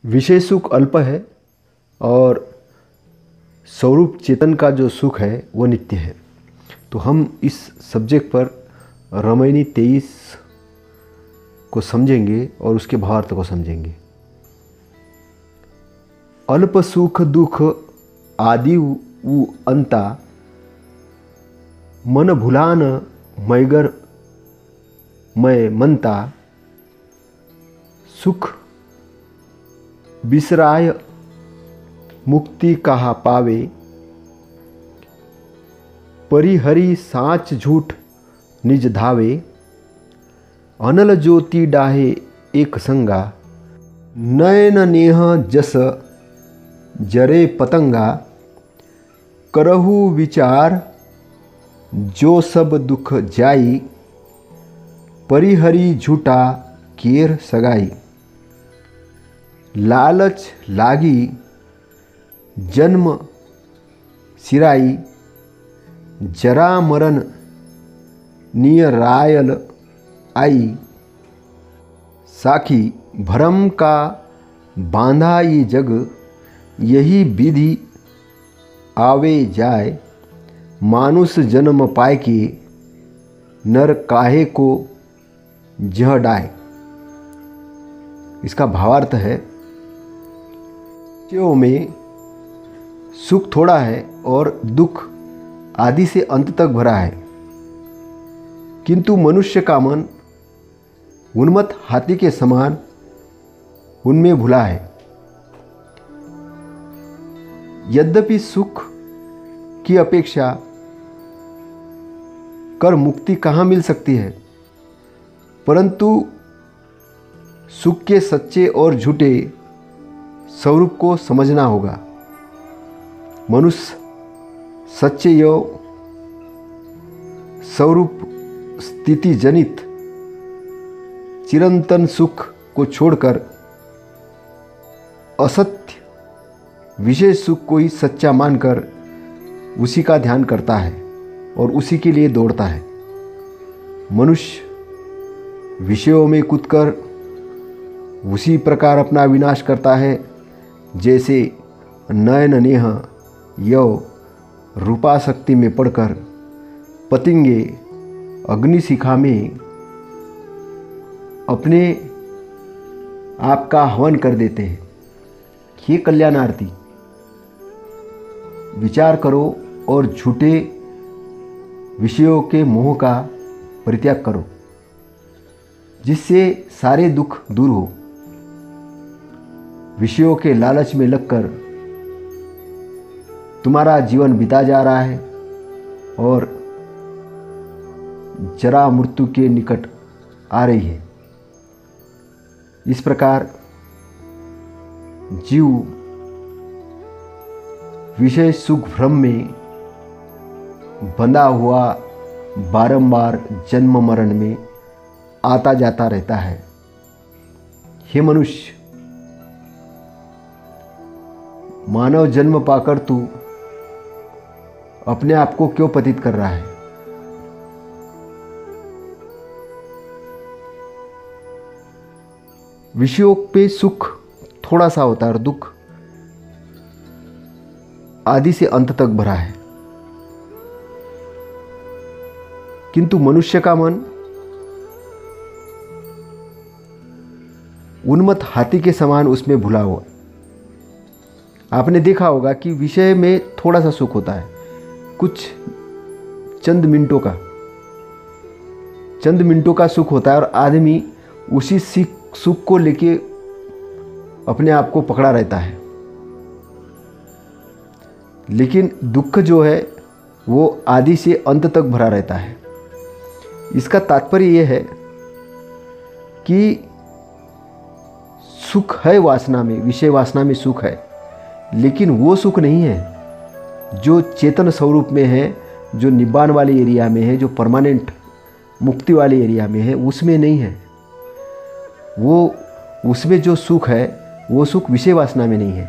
विषय सुख अल्प है और स्वरूप चेतन का जो सुख है वो नित्य है। तो हम इस सब्जेक्ट पर रामायणी 23 को समझेंगे और उसके भावार्थ को समझेंगे। अल्प सुख दुख आदि उ अंता, मन भुलान मैगर मैं मनता, सुख बिसराय मुक्ति कहा पावे, परिहरि साच झूठ निज धावे, अनल ज्योति डाहे एक संगा, नयन नेह जस जरे पतंगा, करहु विचार जो सब दुख जाई, परिहरि झूठा केर सगाई, लालच लागी जन्म सिराई, जरा मरण नियरायल आई, साखी भरम का बांधा ये जग, यही विधि आवे जाए, मानुष जन्म पाए के नर काहे को जह डाय। इसका भावार्थ है, विषयों में सुख थोड़ा है और दुख आदि से अंत तक भरा है, किंतु मनुष्य का मन उन्मत्त हाथी के समान उनमें भुला है। यद्यपि सुख की अपेक्षा कर मुक्ति कहाँ मिल सकती है, परंतु सुख के सच्चे और झूठे स्वरूप को समझना होगा। मनुष्य सच्चे यो स्वरूप स्थिति जनित चिरंतन सुख को छोड़कर असत्य विषय सुख को ही सच्चा मानकर उसी का ध्यान करता है और उसी के लिए दौड़ता है। मनुष्य विषयों में कूदकर उसी प्रकार अपना विनाश करता है जैसे नयन नेह यव रूपाशक्ति में पड़कर पतंगे अग्निशिखा में अपने आप का हवन कर देते हैं। हे कल्याणार्थी, विचार करो और झूठे विषयों के मोह का परित्याग करो, जिससे सारे दुख दूर हो। विषयों के लालच में लगकर तुम्हारा जीवन बीता जा रहा है और जरा मृत्यु के निकट आ रही है। इस प्रकार जीव विषय सुख भ्रम में बंधा हुआ बारंबार जन्म मरण में आता जाता रहता है। हे मनुष्य, मानव जन्म पाकर तू अपने आप को क्यों पतित कर रहा है? विषयों पे सुख थोड़ा सा होता है और दुख आदि से अंत तक भरा है, किंतु मनुष्य का मन उन्मत्त हाथी के समान उसमें भुला हुआ। आपने देखा होगा कि विषय में थोड़ा सा सुख होता है, कुछ चंद मिनटों का सुख होता है और आदमी उसी सुख को लेके अपने आप को पकड़ा रहता है। लेकिन दुख जो है वो आदि से अंत तक भरा रहता है। इसका तात्पर्य यह है कि सुख है वासना में, विषय वासना में सुख है, लेकिन वो सुख नहीं है जो चेतन स्वरूप में है, जो निब्बान वाले एरिया में है, जो परमानेंट मुक्ति वाले एरिया में है, उसमें नहीं है। वो उसमें जो सुख है वो सुख विषय वासना में नहीं है।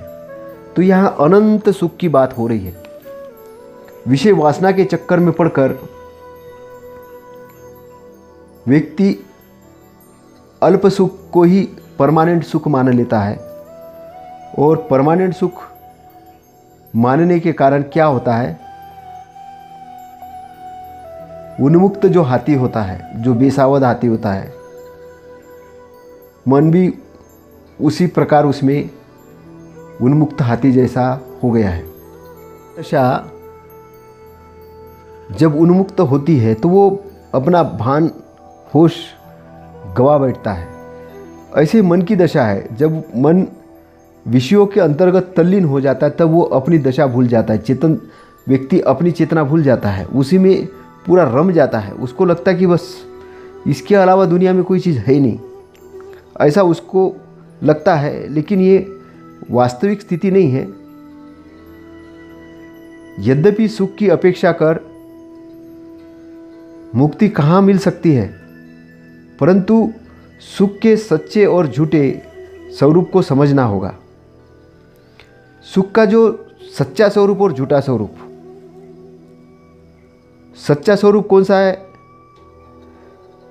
तो यहाँ अनंत सुख की बात हो रही है। विषय वासना के चक्कर में पड़कर व्यक्ति अल्प सुख को ही परमानेंट सुख मान लेता है और परमानेंट सुख मानने के कारण क्या होता है, उन्मुक्त जो हाथी होता है, जो बेसावध हाथी होता है, मन भी उसी प्रकार उसमें उन्मुक्त हाथी जैसा हो गया है। दशा जब उन्मुक्त होती है तो वो अपना भान होश गवा बैठता है। ऐसे मन की दशा है, जब मन विषयों के अंतर्गत तल्लीन हो जाता है तब वो अपनी दशा भूल जाता है। चेतन व्यक्ति अपनी चेतना भूल जाता है, उसी में पूरा रम जाता है। उसको लगता है कि बस इसके अलावा दुनिया में कोई चीज़ है ही नहीं, ऐसा उसको लगता है। लेकिन ये वास्तविक स्थिति नहीं है। यद्यपि सुख की अपेक्षा कर मुक्ति कहाँ मिल सकती है, परंतु सुख के सच्चे और झूठे स्वरूप को समझना होगा। सुख का जो सच्चा स्वरूप और झूठा स्वरूप, सच्चा स्वरूप कौन सा है?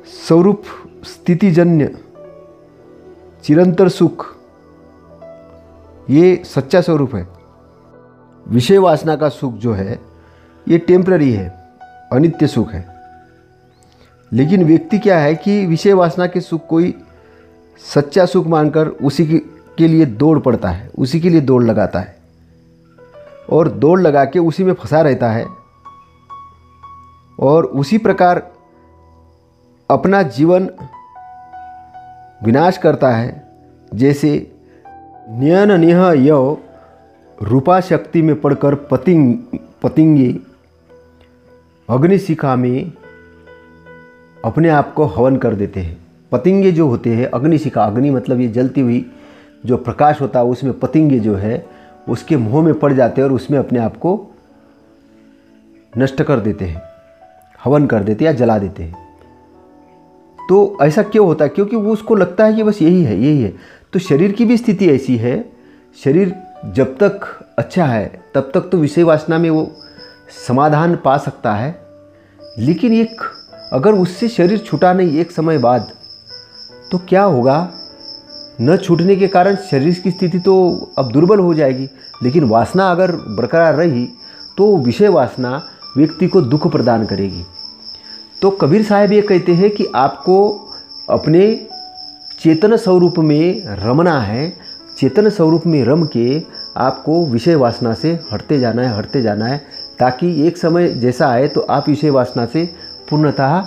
स्वरूप स्थितिजन्य चिरंतर सुख, ये सच्चा स्वरूप है। विषय वासना का सुख जो है ये टेम्पररी है, अनित्य सुख है। लेकिन व्यक्ति क्या है कि विषय वासना के सुख को ही सच्चा सुख मानकर उसी के लिए दौड़ पड़ता है, उसी के लिए दौड़ लगाता है और दौड़ लगा के उसी में फंसा रहता है और उसी प्रकार अपना जीवन विनाश करता है। जैसे न्यन नेह यव रूपा शक्ति में पड़कर पतिंगे अग्निशिखा में अपने आप को हवन कर देते हैं। पतिंगे जो होते हैं, अग्निशिखा, अग्नि मतलब ये जलती हुई जो प्रकाश होता है, उसमें पतिंगे जो है उसके मुंह में पड़ जाते हैं और उसमें अपने आप को नष्ट कर देते हैं, हवन कर देते हैं या जला देते हैं। तो ऐसा क्यों होता है? क्योंकि वो उसको लगता है कि बस यही है, यही है। तो शरीर की भी स्थिति ऐसी है। शरीर जब तक अच्छा है तब तक तो विषय वासना में वो समाधान पा सकता है, लेकिन एक अगर उससे शरीर छूटा नहीं एक समय बाद तो क्या होगा? न छूटने के कारण शरीर की स्थिति तो अब दुर्बल हो जाएगी, लेकिन वासना अगर बरकरार रही तो विषय वासना व्यक्ति को दुख प्रदान करेगी। तो कबीर साहब ये कहते हैं कि आपको अपने चेतन स्वरूप में रमना है। चेतन स्वरूप में रम के आपको विषय वासना से हटते जाना है, हटते जाना है, ताकि एक समय जैसा आए तो आप विषय वासना से पूर्णतः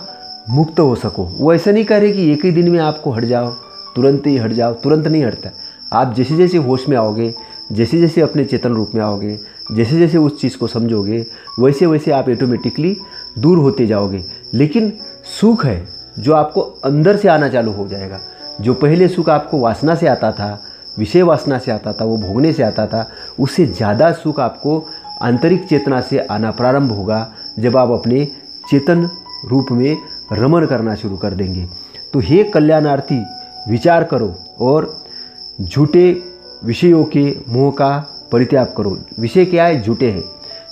मुक्त हो सको। वो ऐसा नहीं कह रहे कि एक ही दिन में आपको हट जाओ, तुरंत ही हट जाओ, तुरंत नहीं हटता। आप जैसे जैसे होश में आओगे, जैसे जैसे अपने चेतन रूप में आओगे, जैसे जैसे उस चीज़ को समझोगे, वैसे वैसे आप ऑटोमेटिकली दूर होते जाओगे। लेकिन सुख है जो आपको अंदर से आना चालू हो जाएगा। जो पहले सुख आपको वासना से आता था, विषय वासना से आता था, वो भोगने से आता था, उससे ज़्यादा सुख आपको आंतरिक चेतना से आना प्रारंभ होगा जब आप अपने चेतन रूप में रमण करना शुरू कर देंगे। तो हे कल्याणार्थी, विचार करो और झूठे विषयों के मोह का परित्याग करो। विषय क्या है? झूठे हैं,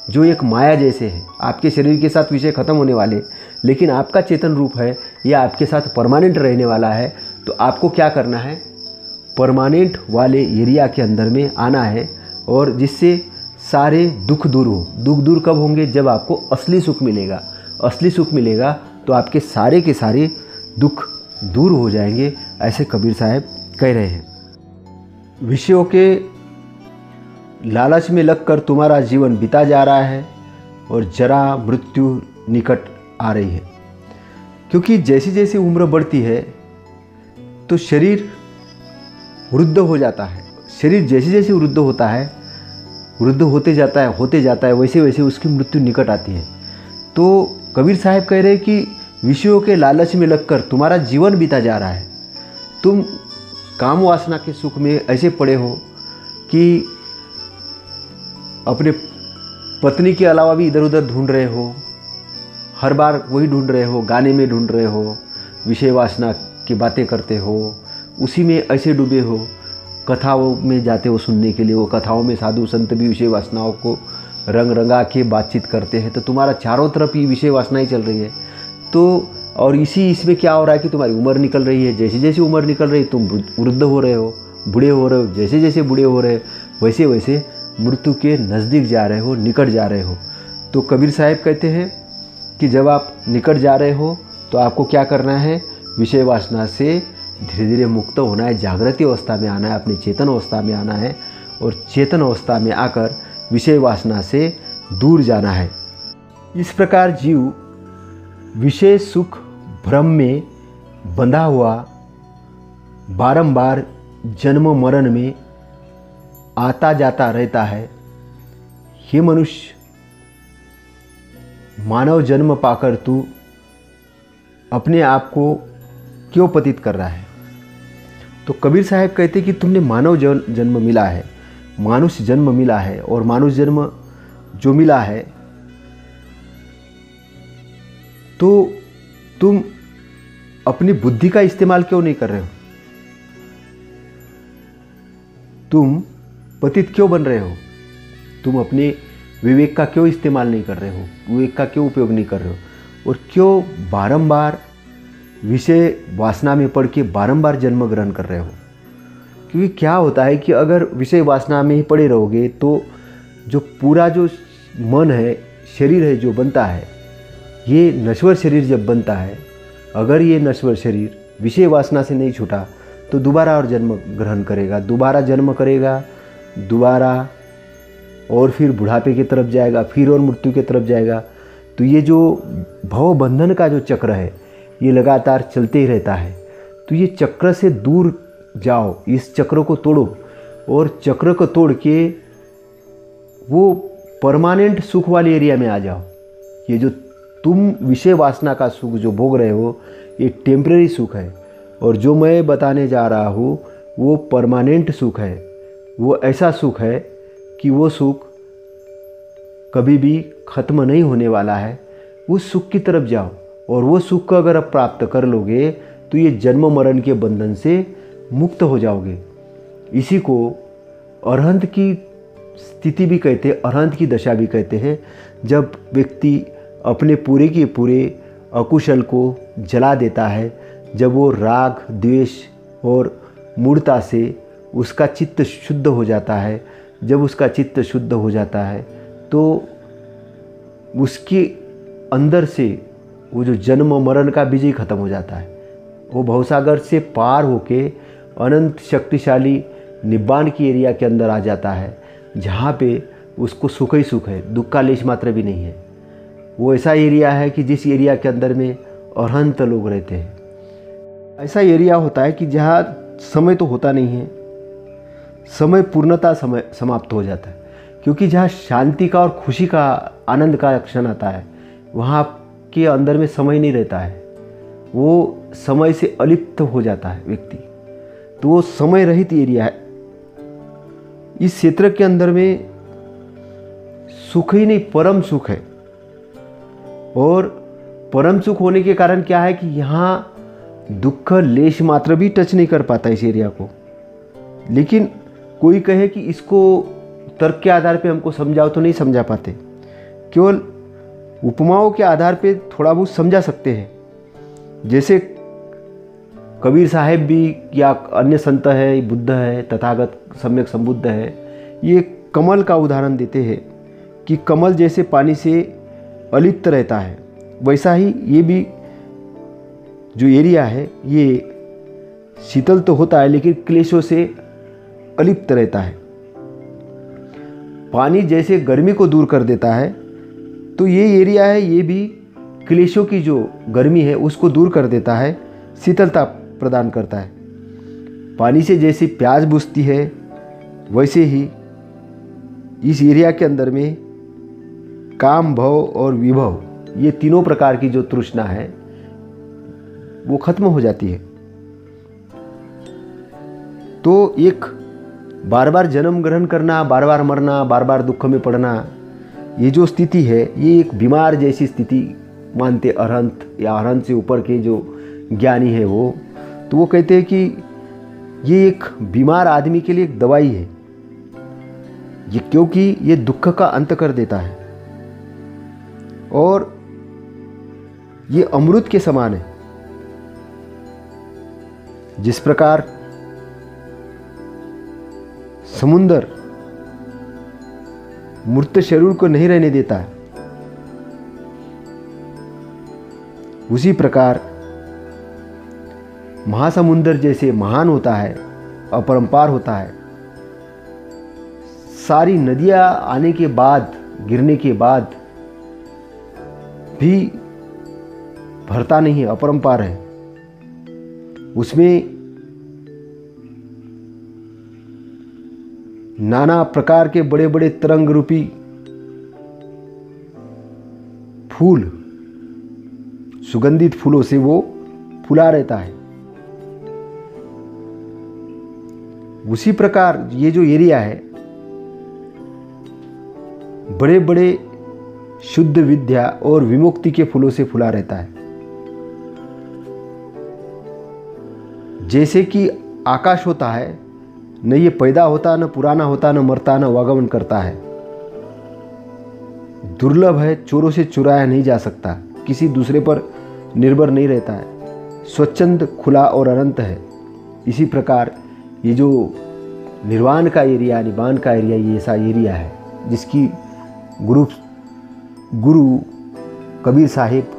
जो एक माया जैसे है। आपके शरीर के साथ विषय खत्म होने वाले, लेकिन आपका चेतन रूप है यह आपके साथ परमानेंट रहने वाला है। तो आपको क्या करना है? परमानेंट वाले एरिया के अंदर में आना है और जिससे सारे दुख दूर हो। दुख दूर कब होंगे? जब आपको असली सुख मिलेगा। असली सुख मिलेगा तो आपके सारे के सारे दुख दूर हो जाएंगे, ऐसे कबीर साहब कह रहे हैं। विषयों के लालच में लगकर तुम्हारा जीवन बीता जा रहा है और जरा मृत्यु निकट आ रही है। क्योंकि जैसी जैसी उम्र बढ़ती है तो शरीर वृद्ध हो जाता है। शरीर जैसे जैसे वृद्ध होता है, वृद्ध होते जाता है, वैसे वैसे उसकी मृत्यु निकट आती है। तो कबीर साहब कह रहे हैं कि विषयों के लालच में लगकर तुम्हारा जीवन बीता जा रहा है। तुम काम वासना के सुख में ऐसे पड़े हो कि अपने पत्नी के अलावा भी इधर उधर ढूंढ रहे हो, हर बार वही ढूंढ रहे हो, गाने में ढूंढ रहे हो, विषय वासना की बातें करते हो, उसी में ऐसे डूबे हो। कथाओं में जाते हो सुनने के लिए, वो कथाओं में साधु संत भी विषय वासनाओं को रंग रंगा के बातचीत करते हैं। तो तुम्हारा चारों तरफ ही विषय वासना ही चल रही है। तो और इसमें क्या हो रहा है कि तुम्हारी उम्र निकल रही है। जैसे जैसे उम्र निकल रही है तुम वृद्ध हो रहे हो, बूढ़े हो रहे हो, जैसे जैसे बूढ़े हो रहे वैसे वैसे मृत्यु के नज़दीक जा रहे हो, निकट जा रहे हो। तो कबीर साहब कहते हैं कि जब आप निकट जा रहे हो तो आपको क्या करना है, विषय वासना से धीरे धीरे मुक्त होना है, जागृति अवस्था में आना है, अपनी चेतन अवस्था में आना है और चेतन अवस्था में आकर विषय वासना से दूर जाना है। इस प्रकार जीव विषय सुख भ्रम में बंधा हुआ बारंबार जन्म मरण में आता जाता रहता है। हे मनुष्य, मानव जन्म पाकर तू अपने आप को क्यों पतित कर रहा है? तो कबीर साहब कहते कि तुमने मानव जन्म मिला है, मानुष जन्म मिला है, और मानुष जन्म जो मिला है तो तुम अपनी बुद्धि का इस्तेमाल क्यों नहीं कर रहे हो? तुम पतित क्यों बन रहे हो? तुम अपने विवेक का क्यों इस्तेमाल नहीं कर रहे हो? विवेक का क्यों उपयोग नहीं कर रहे हो? और क्यों बारंबार विषय वासना में पड़ के बारंबार जन्म ग्रहण कर रहे हो? क्योंकि क्या होता है कि अगर विषय वासना में ही पड़े रहोगे तो जो पूरा जो मन है, शरीर है जो बनता है, ये नश्वर शरीर जब बनता है, अगर ये नश्वर शरीर विषय वासना से नहीं छूटा तो दोबारा और जन्म ग्रहण करेगा, दोबारा जन्म करेगा, दोबारा और फिर बुढ़ापे की तरफ जाएगा, फिर और मृत्यु की तरफ जाएगा। तो ये जो भव बंधन का जो चक्र है ये लगातार चलते ही रहता है। तो ये चक्र से दूर जाओ, इस चक्र को तोड़ो और चक्र को तोड़ के वो परमानेंट सुख वाले एरिया में आ जाओ। ये जो तुम विषय वासना का सुख जो भोग रहे हो ये टेम्परेरी सुख है, और जो मैं बताने जा रहा हूँ वो परमानेंट सुख है। वो ऐसा सुख है कि वो सुख कभी भी ख़त्म नहीं होने वाला है। उस सुख की तरफ जाओ, और वो सुख को अगर आप प्राप्त कर लोगे तो ये जन्म मरण के बंधन से मुक्त हो जाओगे। इसी को अरहंत की स्थिति भी कहते हैं, अरहंत की दशा भी कहते हैं, जब व्यक्ति अपने पूरे के पूरे अकुशल को जला देता है, जब वो राग द्वेष और मूढ़ता से उसका चित्त शुद्ध हो जाता है। जब उसका चित्त शुद्ध हो जाता है तो उसके अंदर से वो जो जन्म मरण का बीज ही खत्म हो जाता है। वो भवसागर से पार होके अनंत शक्तिशाली निब्बान की एरिया के अंदर आ जाता है, जहाँ पे उसको सुख ही सुख है, दुख का लेश मात्र भी नहीं है। वो ऐसा एरिया है कि जिस एरिया के अंदर में अरहंत लोग रहते हैं। ऐसा एरिया होता है कि जहाँ समय तो होता नहीं है, समय पूर्णता समय समाप्त हो जाता है, क्योंकि जहाँ शांति का और खुशी का आनंद का क्षण आता है वहाँ के अंदर में समय नहीं रहता है। वो समय से अलिप्त हो जाता है व्यक्ति। तो वो समय रहित एरिया है। इस क्षेत्र के अंदर में सुख ही नहीं, परम सुख है। और परम सुख होने के कारण क्या है कि यहाँ दुख लेश मात्र भी टच नहीं कर पाता इस एरिया को। लेकिन कोई कहे कि इसको तर्क के आधार पे हमको समझाओ तो नहीं समझा पाते, केवल उपमाओं के आधार पे थोड़ा बहुत समझा सकते हैं। जैसे कबीर साहब भी या अन्य संत है, बुद्ध है, तथागत सम्यक संबुद्ध है, ये कमल का उदाहरण देते हैं कि कमल जैसे पानी से अलिप्त रहता है, वैसा ही ये भी जो एरिया है ये शीतल तो होता है लेकिन क्लेशों से अलिप्त रहता है। पानी जैसे गर्मी को दूर कर देता है तो ये एरिया है, ये भी क्लेशों की जो गर्मी है उसको दूर कर देता है, शीतलता प्रदान करता है। पानी से जैसे प्यास बुझती है वैसे ही इस एरिया के अंदर में काम, भव और विभव, ये तीनों प्रकार की जो तृष्णा है वो खत्म हो जाती है। तो एक बार बार जन्म ग्रहण करना, बार बार मरना, बार बार दुख में पड़ना, ये जो स्थिति है ये एक बीमार जैसी स्थिति मानते अरहंत या अरहंत से ऊपर के जो ज्ञानी है वो। तो वो कहते हैं कि ये एक बीमार आदमी के लिए एक दवाई है ये, क्योंकि ये दुख का अंत कर देता है और ये अमृत के समान है। जिस प्रकार समुंदर मूर्त शरीर को नहीं रहने देता है, उसी प्रकार महासमुंदर जैसे महान होता है, अपरंपार होता है, सारी नदियां आने के बाद, गिरने के बाद भी भरता नहीं है, अपरंपार है। उसमें नाना प्रकार के बड़े बड़े तरंग रूपी फूल, सुगंधित फूलों से वो फूला रहता है। उसी प्रकार ये जो एरिया है बड़े बड़े शुद्ध विद्या और विमुक्ति के फूलों से फूला रहता है। जैसे कि आकाश होता है, न ये पैदा होता, न पुराना होता, न मरता, न वागमन करता है, दुर्लभ है, चोरों से चुराया नहीं जा सकता, किसी दूसरे पर निर्भर नहीं रहता है, स्वच्छंद, खुला और अनंत है। इसी प्रकार ये जो निर्वाण का एरिया, निबान का एरिया, ये ऐसा एरिया है जिसकी गुरु कबीर साहिब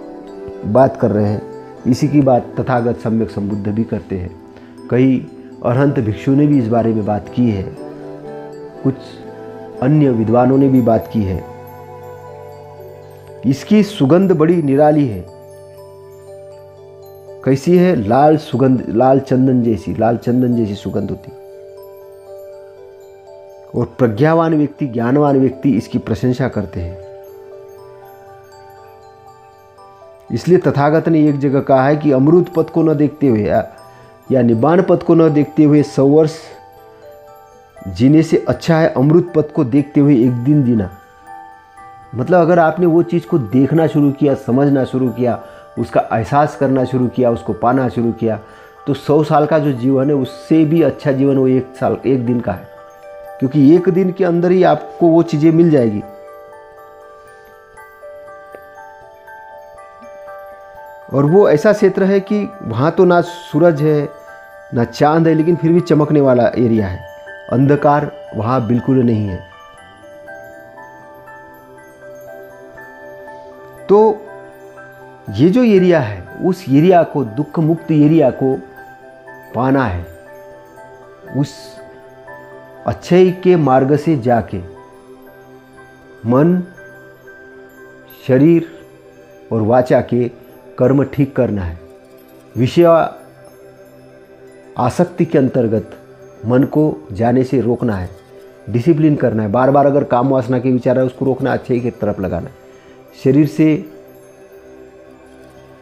बात कर रहे हैं। इसी की बात तथागत सम्यक संबुद्ध भी करते हैं। कई अरहंत भिक्षु ने भी इस बारे में बात की है, कुछ अन्य विद्वानों ने भी बात की है। इसकी सुगंध बड़ी निराली है। कैसी है? लाल सुगंध, लाल चंदन जैसी सुगंध होती। और प्रज्ञावान व्यक्ति, ज्ञानवान व्यक्ति इसकी प्रशंसा करते हैं। इसलिए तथागत ने एक जगह कहा है कि अमृत पद को न देखते हुए या निब्बान पद को न देखते हुए 100 वर्ष जीने से अच्छा है अमृत पद को देखते हुए एक दिन जीना। मतलब अगर आपने वो चीज़ को देखना शुरू किया, समझना शुरू किया, उसका एहसास करना शुरू किया, उसको पाना शुरू किया, तो 100 साल का जो जीवन है उससे भी अच्छा जीवन वो एक दिन का है। क्योंकि एक दिन के अंदर ही आपको वो चीज़ें मिल जाएगी। और वो ऐसा क्षेत्र है कि वहाँ तो ना सूरज है ना चांद है, लेकिन फिर भी चमकने वाला एरिया है। अंधकार वहाँ बिल्कुल नहीं है। तो ये जो एरिया है, उस एरिया को, दुख मुक्त एरिया को पाना है। उस अच्छाई के मार्ग से जाके मन, शरीर और वाचा के कर्म ठीक करना है। विषय आसक्ति के अंतर्गत मन को जाने से रोकना है, डिसिप्लिन करना है। बार बार अगर काम वासना के विचार है उसको रोकना, अच्छाई की तरफ लगाना है। शरीर से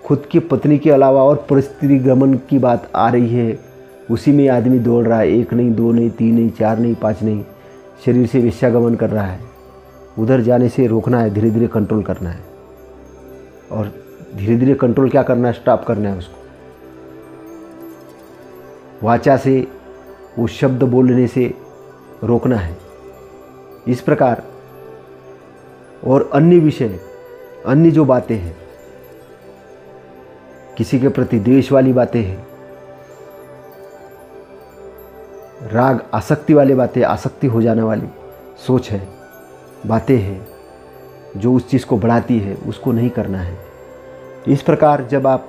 खुद की पत्नी के अलावा और परिस्थिति गमन की बात आ रही है, उसी में आदमी दौड़ रहा है। 1 नहीं, 2 नहीं, 3 नहीं, 4 नहीं, 5 नहीं, शरीर से वेश्यागमन कर रहा है। उधर जाने से रोकना है, धीरे धीरे कंट्रोल करना है। और धीरे धीरे कंट्रोल क्या करना है? स्टॉप करना है उसको। वाचा से, वो शब्द बोलने से रोकना है। इस प्रकार और अन्य विषय, अन्य जो बातें हैं, किसी के प्रति द्वेष वाली बातें हैं, राग आसक्ति वाली बातें, आसक्ति हो जाने वाली सोच है, बातें हैं जो उस चीज़ को बढ़ाती है, उसको नहीं करना है। इस प्रकार जब आप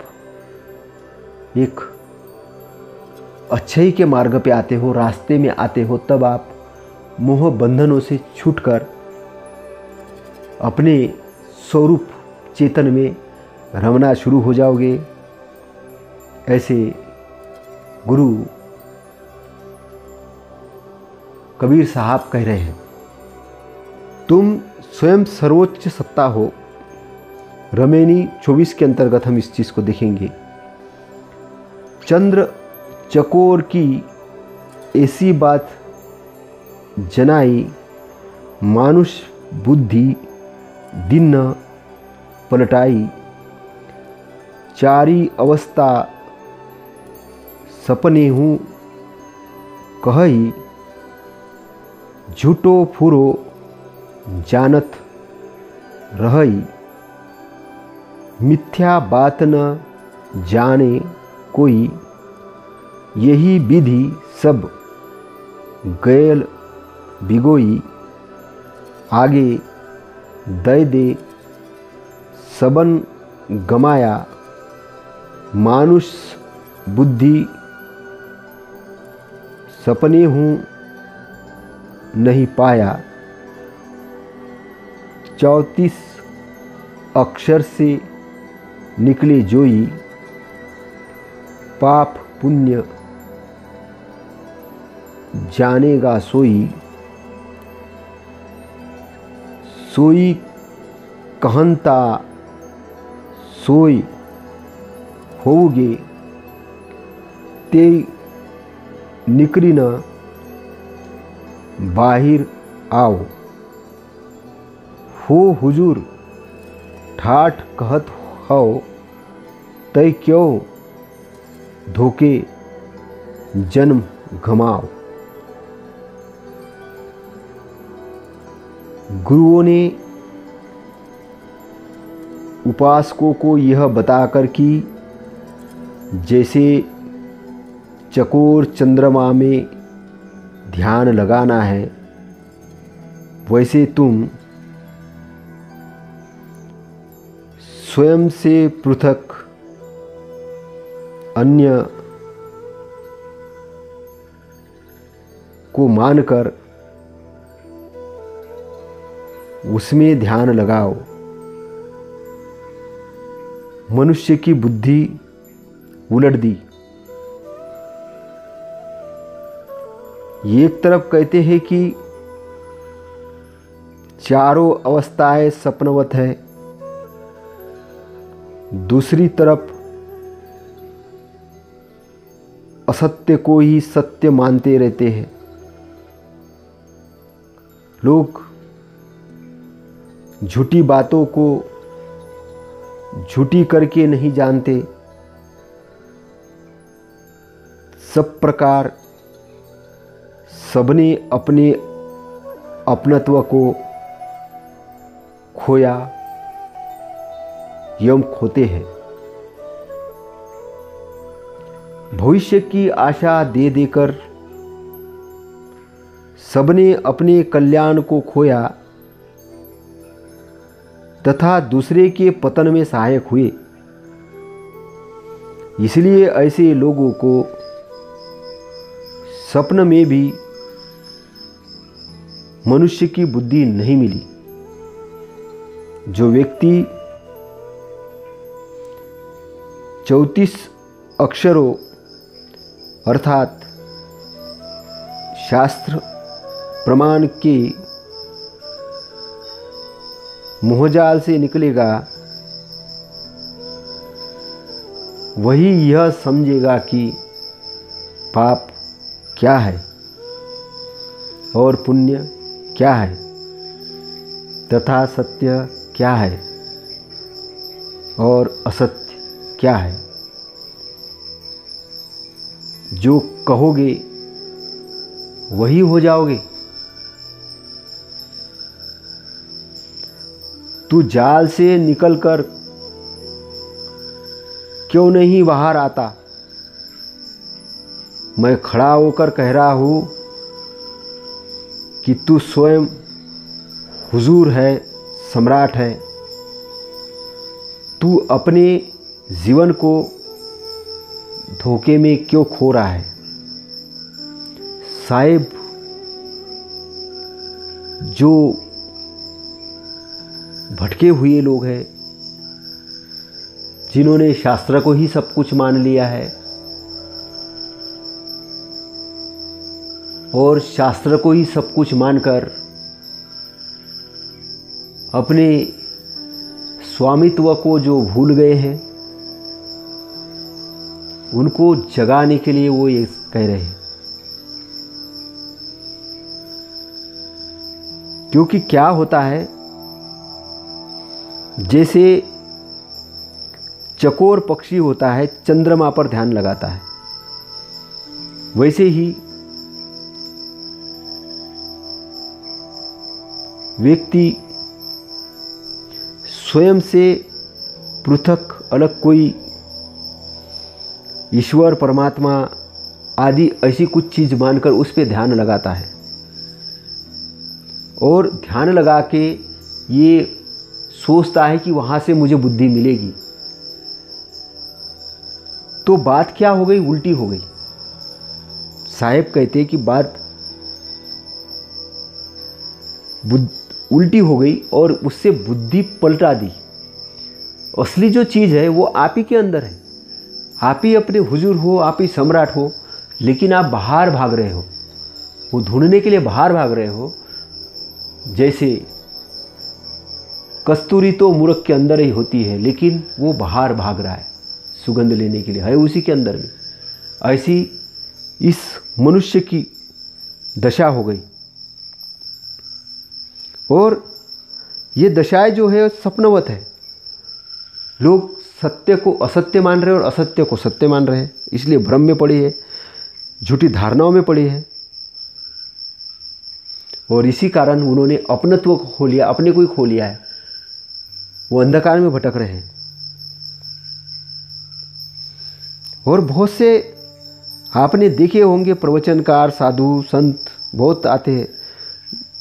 एक अच्छाई के मार्ग पे आते हो, रास्ते में आते हो, तब आप मोह बंधनों से छूटकर अपने स्वरूप चेतन में रमना शुरू हो जाओगे। ऐसे गुरु कबीर साहब कह रहे हैं, तुम स्वयं सर्वोच्च सत्ता हो। रमेनी 24 के अंतर्गत हम इस चीज़ को देखेंगे। चंद्र चकोर की ऐसी बात जनाई, मानुष बुद्धि दिन न पलटाई। चारी अवस्था सपने हूँ कहई, झूठो फुरो जानत रहई। मिथ्या बात न जाने कोई, यही विधि सब गैल बिगोई आगे दय दे सबन गमाया मानुष बुद्धि सपने हूँ नहीं पाया 34 अक्षर से निकले जोई पाप पुण्य जानेगा सोई सोई कहंता सोई होगे ते निकरी न बाहिर आओ हो हुजूर ठाठ कहत हो तय क्यों धोखे जन्म घमाओ। गुरुओं ने उपासकों को यह बताकर कि जैसे चकोर चंद्रमा में ध्यान लगाना है वैसे तुम स्वयं से पृथक अन्य को मानकर उसमें ध्यान लगाओ। मनुष्य की बुद्धि उलट दी। एक तरफ कहते हैं कि चारों अवस्थाएं सपनवत है, दूसरी तरफ असत्य को ही सत्य मानते रहते हैं। लोग झूठी बातों को झूठी करके नहीं जानते। सब प्रकार सबने अपने अपनत्व को खोया एवं खोते हैं। भविष्य की आशा दे देकर सबने अपने कल्याण को खोया तथा दूसरे के पतन में सहायक हुए। इसलिए ऐसे लोगों को स्वप्न में भी मनुष्य की बुद्धि नहीं मिली। जो व्यक्ति 34 अक्षरों अर्थात शास्त्र प्रमाण के मोहजाल से निकलेगा वही यह समझेगा कि पाप क्या है और पुण्य क्या है तथा सत्य क्या है और असत्य क्या है। जो कहोगे वही हो जाओगे। तू जाल से निकलकर क्यों नहीं बाहर आता? मैं खड़ा होकर कह रहा हूं कि तू स्वयं हुजूर है, सम्राट है। तू अपने जीवन को धोखे में क्यों खो रहा है? साहिब जो भटके हुए लोग हैं, जिन्होंने शास्त्र को ही सब कुछ मान लिया है और शास्त्र को ही सब कुछ मानकर अपने स्वामित्व को जो भूल गए हैं, उनको जगाने के लिए वो ये कह रहे हैं। क्योंकि क्या होता है, जैसे चकोर पक्षी होता है, चंद्रमा पर ध्यान लगाता है, वैसे ही व्यक्ति स्वयं से पृथक अलग कोई ईश्वर, परमात्मा आदि ऐसी कुछ चीज मानकर उस पर ध्यान लगाता है। और ध्यान लगा के ये सोचता है कि वहाँ से मुझे बुद्धि मिलेगी, तो बात क्या हो गई, उल्टी हो गई। साहेब कहते हैं कि बात उल्टी हो गई और उससे बुद्धि पलटा दी। असली जो चीज़ है वो आप ही के अंदर है। आप ही अपने हुजूर हो, आप ही सम्राट हो, लेकिन आप बाहर भाग रहे हो, वो ढूंढने के लिए बाहर भाग रहे हो। जैसे कस्तूरी तो मूर्ख के अंदर ही होती है, लेकिन वो बाहर भाग रहा है सुगंध लेने के लिए, है उसी के अंदर में। ऐसी इस मनुष्य की दशा हो गई। और ये दशाएं जो है सपनवत है। लोग सत्य को असत्य मान रहे हैं और असत्य को सत्य मान रहे हैं, इसलिए भ्रम में पड़ी है, झूठी धारणाओं में पड़ी है। और इसी कारण उन्होंने अपनत्व को खो लिया, अपने को ही खो लिया है। वो अंधकार में भटक रहे हैं। और बहुत से आपने देखे होंगे प्रवचनकार, साधु, संत बहुत आते हैं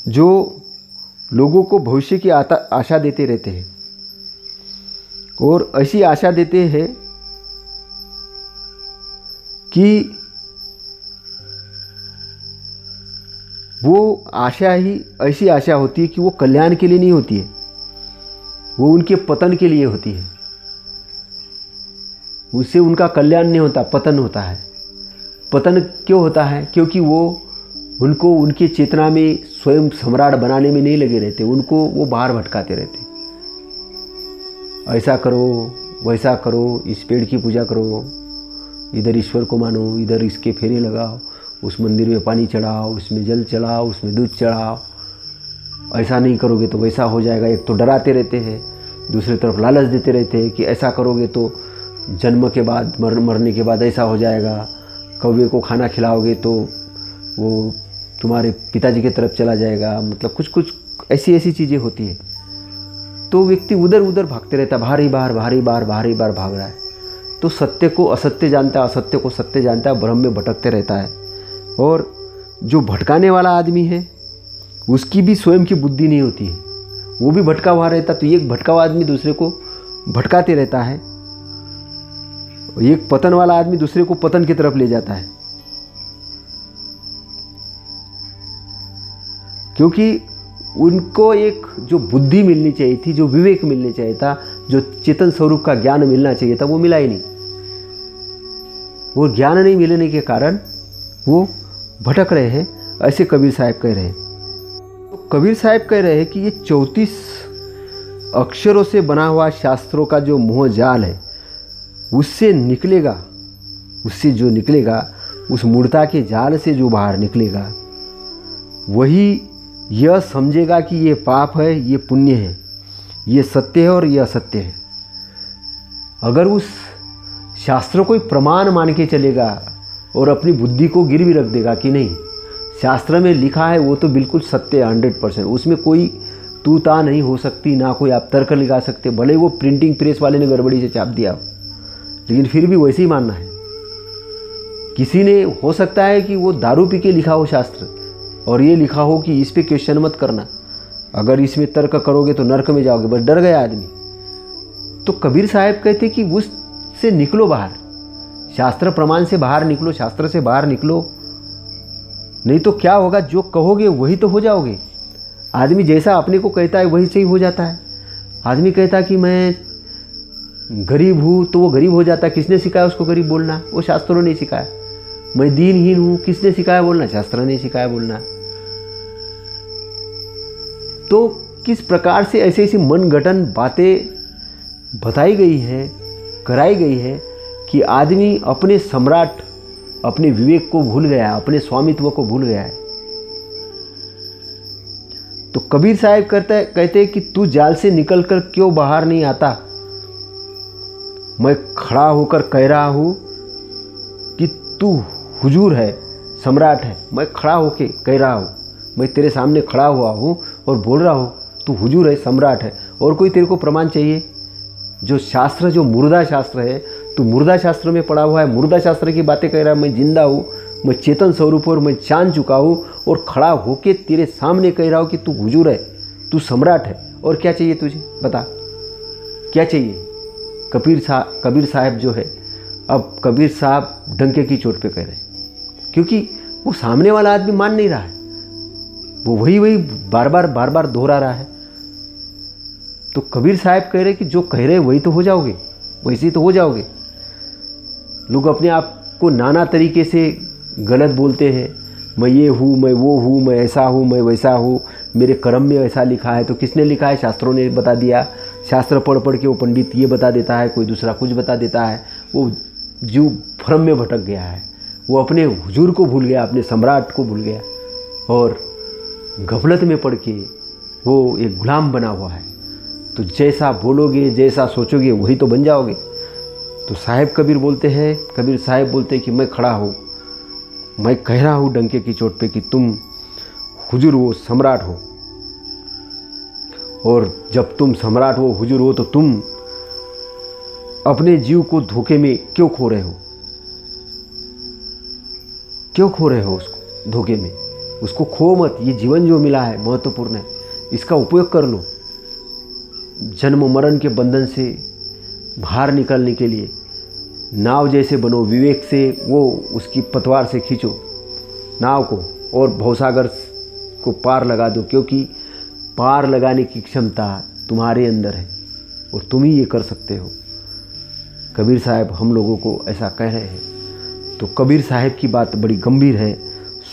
जो लोगों को भविष्य की आशा देते रहते हैं। और ऐसी आशा देते हैं कि वो आशा ही ऐसी आशा होती है कि वो कल्याण के लिए नहीं होती है, वो उनके पतन के लिए होती है। उससे उनका कल्याण नहीं होता, पतन होता है। पतन क्यों होता है? क्योंकि वो उनको उनकी चेतना में स्वयं सम्राट बनाने में नहीं लगे रहते, उनको वो बाहर भटकाते रहते। ऐसा करो, वैसा करो, इस पेड़ की पूजा करो, इधर ईश्वर को मानो, इधर इसके फेरे लगाओ, उस मंदिर में पानी चढ़ाओ, उसमें जल चढ़ाओ, उसमें दूध चढ़ाओ। ऐसा नहीं करोगे तो वैसा हो जाएगा। एक तो डराते रहते हैं, दूसरी तरफ लालच देते रहते हैं कि ऐसा करोगे तो जन्म के बाद मरने के बाद ऐसा हो जाएगा। कौवे को खाना खिलाओगे तो वो तुम्हारे पिताजी की तरफ चला जाएगा। मतलब कुछ कुछ ऐसी ऐसी चीज़ें होती है। तो व्यक्ति उधर उधर भागते रहता है, भारी बार भाग रहा है। तो सत्य को असत्य जानता है, असत्य को सत्य जानता है, भ्रम में भटकते रहता है। और जो भटकाने वाला आदमी है उसकी भी स्वयं की बुद्धि नहीं होती है, वो भी भटका हुआ रहता। तो एक भटका हुआ आदमी दूसरे को भटकाते रहता है, एक पतन वाला आदमी दूसरे को पतन की तरफ ले जाता है। क्योंकि उनको एक जो बुद्धि मिलनी चाहिए थी, जो विवेक मिलने चाहिए था, जो चेतन स्वरूप का ज्ञान मिलना चाहिए था, वो मिला ही नहीं। वो ज्ञान नहीं मिलने के कारण वो भटक रहे हैं, ऐसे कबीर साहब कह रहे हैं। तो कबीर साहब कह रहे हैं कि ये 34 अक्षरों से बना हुआ शास्त्रों का जो मोह जाल है, उससे निकलेगा, उससे जो निकलेगा, उस मूर्ता के जाल से जो बाहर निकलेगा, वही यह समझेगा कि ये पाप है, ये पुण्य है, ये सत्य है और ये असत्य है। अगर उस शास्त्र को प्रमाण मान के चलेगा और अपनी बुद्धि को गिरवी रख देगा कि नहीं, शास्त्र में लिखा है वो तो बिल्कुल सत्य है 100%, उसमें कोई तू ता नहीं हो सकती, ना कोई आप तर्क लगा सकते। भले वो प्रिंटिंग प्रेस वाले ने गड़बड़ी से छाप दिया, लेकिन फिर भी वैसे ही मानना है। किसी ने हो सकता है कि वो दारू पी के लिखा हो शास्त्र और ये लिखा हो कि इस पे क्वेश्चन मत करना, अगर इसमें तर्क करोगे तो नरक में जाओगे, बस डर गया आदमी। तो कबीर साहब कहते कि उससे निकलो बाहर, शास्त्र प्रमाण से बाहर निकलो, शास्त्र से बाहर निकलो, नहीं तो क्या होगा, जो कहोगे वही तो हो जाओगे। आदमी जैसा अपने को कहता है वही सही हो जाता है। आदमी कहता कि मैं गरीब हूँ तो वो गरीब हो जाता है। किसने सिखाया उसको गरीब बोलना? वो शास्त्रों ने सिखाया। मैं दीनहीन हूँ, किसने सिखाया बोलना? शास्त्र ने सिखाया बोलना। तो किस प्रकार से ऐसी ऐसी मनगढ़ंत बातें बताई गई है, कराई गई है कि आदमी अपने सम्राट, अपने विवेक को भूल गया, अपने स्वामित्व को भूल गया है। तो कबीर साहब कहते हैं कि तू जाल से निकलकर क्यों बाहर नहीं आता? मैं खड़ा होकर कह रहा हूं कि तू हुजूर है, सम्राट है। मैं खड़ा होकर कह रहा हूं, मैं तेरे सामने खड़ा हुआ हूं और बोल रहा हूं तू हुजूर है, सम्राट है। और कोई तेरे को प्रमाण चाहिए? जो शास्त्र, जो मुर्दा शास्त्र है, तू मुर्दा शास्त्र में पढ़ा हुआ है, मुर्दा शास्त्र की बातें कह रहा है। मैं जिंदा हूँ, मैं चेतन स्वरूप और मैं जान चुका हूँ और खड़ा होके तेरे सामने कह रहा हूँ कि तू हुजूर है, तू सम्राट है। और क्या चाहिए तुझे, बता क्या चाहिए। कबीर साहब जो है, अब कबीर साहब डंके की चोट पे कह रहे हैं, क्योंकि वो सामने वाला आदमी मान नहीं रहा है, वो वही बार बार दोहरा रहा है। तो कबीर साहब कह रहे कि जो कह रहे वही तो हो जाओगे, वैसे ही तो हो जाओगे। लोग अपने आप को नाना तरीके से गलत बोलते हैं, मैं ये हूँ, मैं वो हूँ, मैं ऐसा हूँ, मैं वैसा हूँ, मेरे कर्म में ऐसा लिखा है। तो किसने लिखा है? शास्त्रों ने बता दिया। शास्त्र पढ़ के वो पंडित ये बता देता है, कोई दूसरा कुछ बता देता है। वो जीव भ्रम में भटक गया है, वो अपने हुजूर को भूल गया, अपने सम्राट को भूल गया और गफलत में पड़ के वो एक गुलाम बना हुआ है। तो जैसा बोलोगे, जैसा सोचोगे, वही तो बन जाओगे। तो साहिब कबीर साहब बोलते हैं कि मैं खड़ा हूँ, मैं कह रहा हूँ डंके की चोट पे कि तुम हुजूर हो, सम्राट हो। और जब तुम सम्राट हो, हुजूर हो, तो तुम अपने जीव को धोखे में क्यों खो रहे हो? क्यों खो रहे हो उसको धोखे में? उसको खो मत। ये जीवन जो मिला है महत्वपूर्ण है, इसका उपयोग कर लो। जन्म मरण के बंधन से बाहर निकलने के लिए नाव जैसे बनो, विवेक से वो उसकी पतवार से खींचो नाव को और भवसागर को पार लगा दो, क्योंकि पार लगाने की क्षमता तुम्हारे अंदर है और तुम ही ये कर सकते हो। कबीर साहब हम लोगों को ऐसा कह रहे हैं। तो कबीर साहब की बात बड़ी गंभीर है,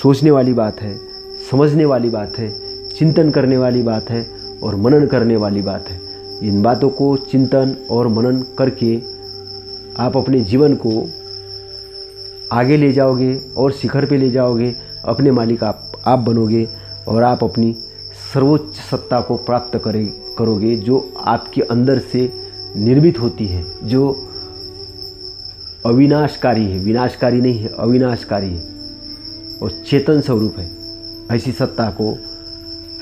सोचने वाली बात है, समझने वाली बात है, चिंतन करने वाली बात है और मनन करने वाली बात है। इन बातों को चिंतन और मनन करके आप अपने जीवन को आगे ले जाओगे और शिखर पे ले जाओगे। अपने मालिक आप बनोगे और आप अपनी सर्वोच्च सत्ता को प्राप्त करोगे, जो आपके अंदर से निर्मित होती है, जो अविनाशकारी है, विनाशकारी नहीं है, अविनाशकारी है और चेतन स्वरूप है। ऐसी सत्ता को,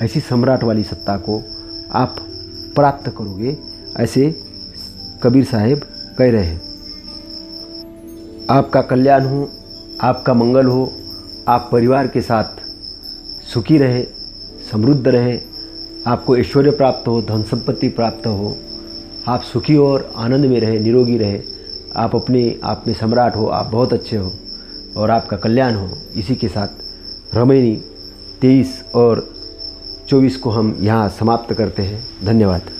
ऐसी सम्राट वाली सत्ता को आप प्राप्त करोगे, ऐसे कबीर साहब कह रहे हैं। आपका कल्याण हो, आपका मंगल हो, आप परिवार के साथ सुखी रहे, समृद्ध रहे, आपको ऐश्वर्य प्राप्त हो, धन संपत्ति प्राप्त हो, आप सुखी और आनंद में रहे, निरोगी रहे, आप अपने आप में सम्राट हो, आप बहुत अच्छे हो और आपका कल्याण हो। इसी के साथ रमैनी 23 और 24 को हम यहाँ समाप्त करते हैं। धन्यवाद।